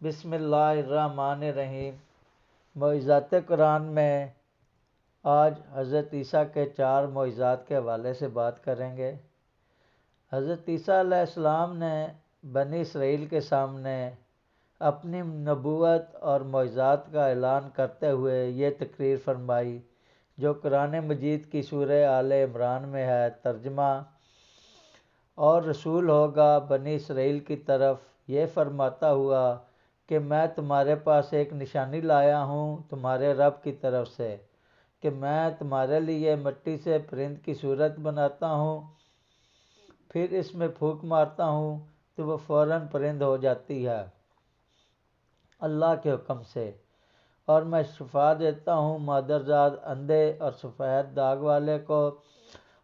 بسم اللہ الرحمن الرحیم۔ معجزات قرآن میں آج حضرت عیسیٰ کے 4 معجزات کے حوالے سے بات کریں گے۔ حضرت عیسیٰ علیہ السلام نے بنی اسرائیل کے سامنے اپنی نبوت اور معجزات کا اعلان کرتے ہوئے یہ تقریر فرمائی جو قرآن مجید کی سورہ آل عمران میں ہے۔ ترجمہ: اور رسول ہوگا بنی اسرائیل کی طرف یہ فرماتا ہوا کہ میں تمہارے پاس ایک نشانی لایا ہوں تمہارے رب کی طرف سے، کہ میں تمہارے لیے مٹی سے پرند کی صورت بناتا ہوں، پھر اس میں پھونک مارتا ہوں تو وہ فوراً پرند ہو جاتی ہے اللہ کے حکم سے، اور میں شفا دیتا ہوں مادرزاد اندھے اور سفید داغ والے کو،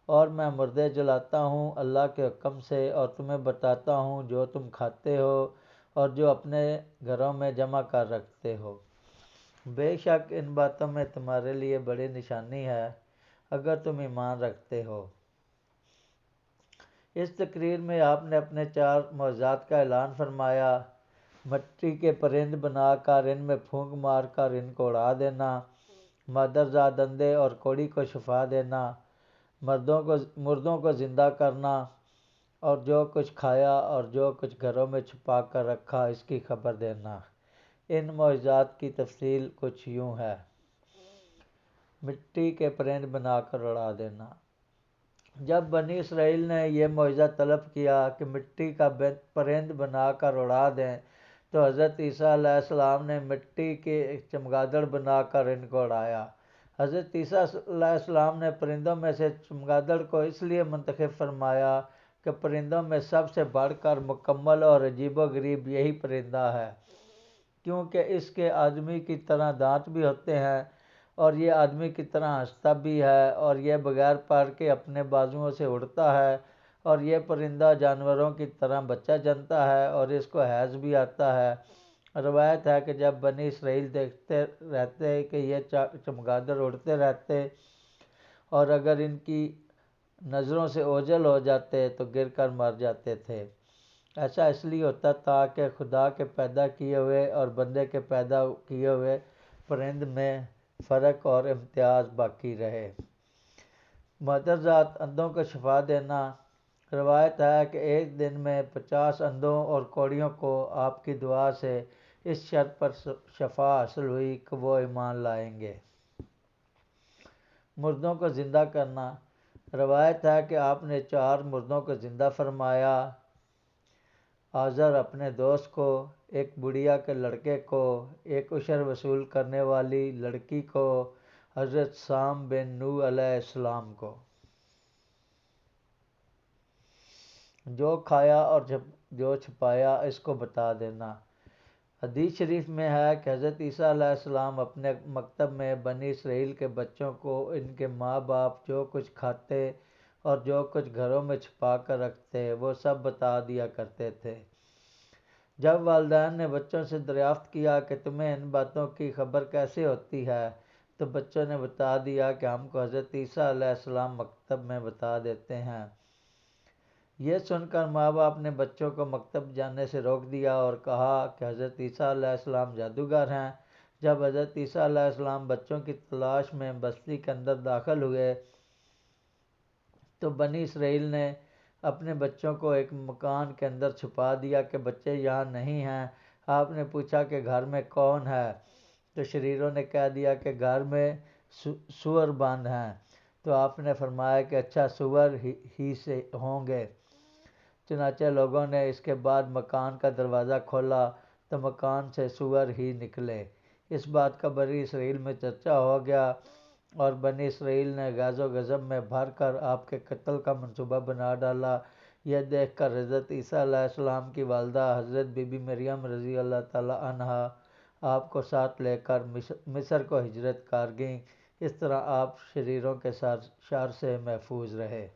اور میں مردے جلاتا ہوں اللہ کے حکم سے، اور تمہیں بتاتا ہوں جو تم کھاتے ہو اور جو اپنے گھروں میں جمع کر رکھتے ہو۔ بے شک ان باتوں میں تمہارے لیے بڑی نشانی ہے اگر تم ایمان رکھتے ہو۔ اس تقریر میں آپ نے اپنے 4 معجزات کا اعلان فرمایا: مٹی کے پرند بنا کر ان میں پھونک مار کر ان کو اڑا دینا، مادرزاد اندھے اور کوڑی کو شفا دینا، مردوں کو زندہ کرنا، اور جو کچھ کھایا اور جو کچھ گھروں میں چھپا کر رکھا اس کی خبر دینا۔ ان معجزات کی تفصیل کچھ یوں ہے۔ مٹی کے پرند بنا کر اڑا دینا۔ جب بنی اسرائیل نے یہ معجزہ طلب کیا کہ مٹی کا پرند بنا کر اڑا دیں تو حضرت عیسیٰ علیہ السلام نے مٹی کے ایک چمگادڑ بنا کر ان کو اڑایا۔ حضرت عیسیٰ علیہ السلام نے پرندوں میں سے چمگادڑ کو اس لیے منتخب فرمایا کہ پرندوں میں سب سے بڑھ کر مکمل اور عجیب و غریب یہی پرندہ ہے، کیونکہ اس کے آدمی کی طرح دانت بھی ہوتے ہیں اور یہ آدمی کی طرح ہنستا بھی ہے، اور یہ بغیر پر کے اپنے بازوؤں سے اڑتا ہے، اور یہ پرندہ جانوروں کی طرح بچہ جنتا ہے اور اس کو حیض بھی آتا ہے۔ روایت ہے کہ جب بنی اسرائیل دیکھتے رہتے کہ یہ چمگادڑ اڑتے رہتے اور اگر ان کی نظروں سے اوجھل ہو جاتے تو گر کر مر جاتے تھے۔ ایسا اس لیے ہوتا تھا کہ خدا کے پیدا کیے ہوئے اور بندے کے پیدا کیے ہوئے پرند میں فرق اور امتیاز باقی رہے۔ مادرزاد اندھوں کو شفا دینا۔ روایت ہے کہ ایک دن میں 50 اندھوں اور کوڑیوں کو آپ کی دعا سے اس شرط پر شفا حاصل ہوئی کہ وہ ایمان لائیں گے۔ مردوں کو زندہ کرنا۔ روایت ہے کہ آپ نے 4 مردوں کو زندہ فرمایا: آزر اپنے دوست کو، ایک بڑھیا کے لڑکے کو، ایک عشر وصول کرنے والی لڑکی کو، حضرت سام بن نوح علیہ السلام کو۔ جو کھایا اور جو چھپایا اس کو بتا دینا۔ حدیث شریف میں ہے کہ حضرت عیسیٰ علیہ السلام اپنے مکتب میں بنی اسرائیل کے بچوں کو ان کے ماں باپ جو کچھ کھاتے اور جو کچھ گھروں میں چھپا کر رکھتے وہ سب بتا دیا کرتے تھے۔ جب والدین نے بچوں سے دریافت کیا کہ تمہیں ان باتوں کی خبر کیسے ہوتی ہے تو بچوں نے بتا دیا کہ ہم کو حضرت عیسیٰ علیہ السلام مکتب میں بتا دیتے ہیں۔ یہ سن کر ماں باپ نے بچوں کو مکتب جانے سے روک دیا اور کہا کہ حضرت عیسیٰ علیہ السلام جادوگر ہیں۔ جب حضرت عیسیٰ علیہ السلام بچوں کی تلاش میں بستی کے اندر داخل ہوئے تو بنی اسرائیل نے اپنے بچوں کو ایک مکان کے اندر چھپا دیا کہ بچے یہاں نہیں ہیں۔ آپ نے پوچھا کہ گھر میں کون ہے تو شریروں نے کہہ دیا کہ گھر میں سور بند ہیں۔ تو آپ نے فرمایا کہ اچھا سور ہی سے ہوں گے۔ چنانچہ لوگوں نے اس کے بعد مکان کا دروازہ کھولا تو مکان سے سور ہی نکلے۔ اس بات کا بنی اسرائیل میں چرچا ہو گیا اور بنی اسرائیل نے غیظ و غضب میں بھر کر آپ کے قتل کا منصوبہ بنا ڈالا۔ یہ دیکھ کر حضرت عیسیٰ علیہ السلام کی والدہ حضرت بی بی مریم رضی اللہ تعالی عنہا آپ کو ساتھ لے کر مصر کو ہجرت کر گئیں۔ اس طرح آپ شریروں کے شر سے محفوظ رہے۔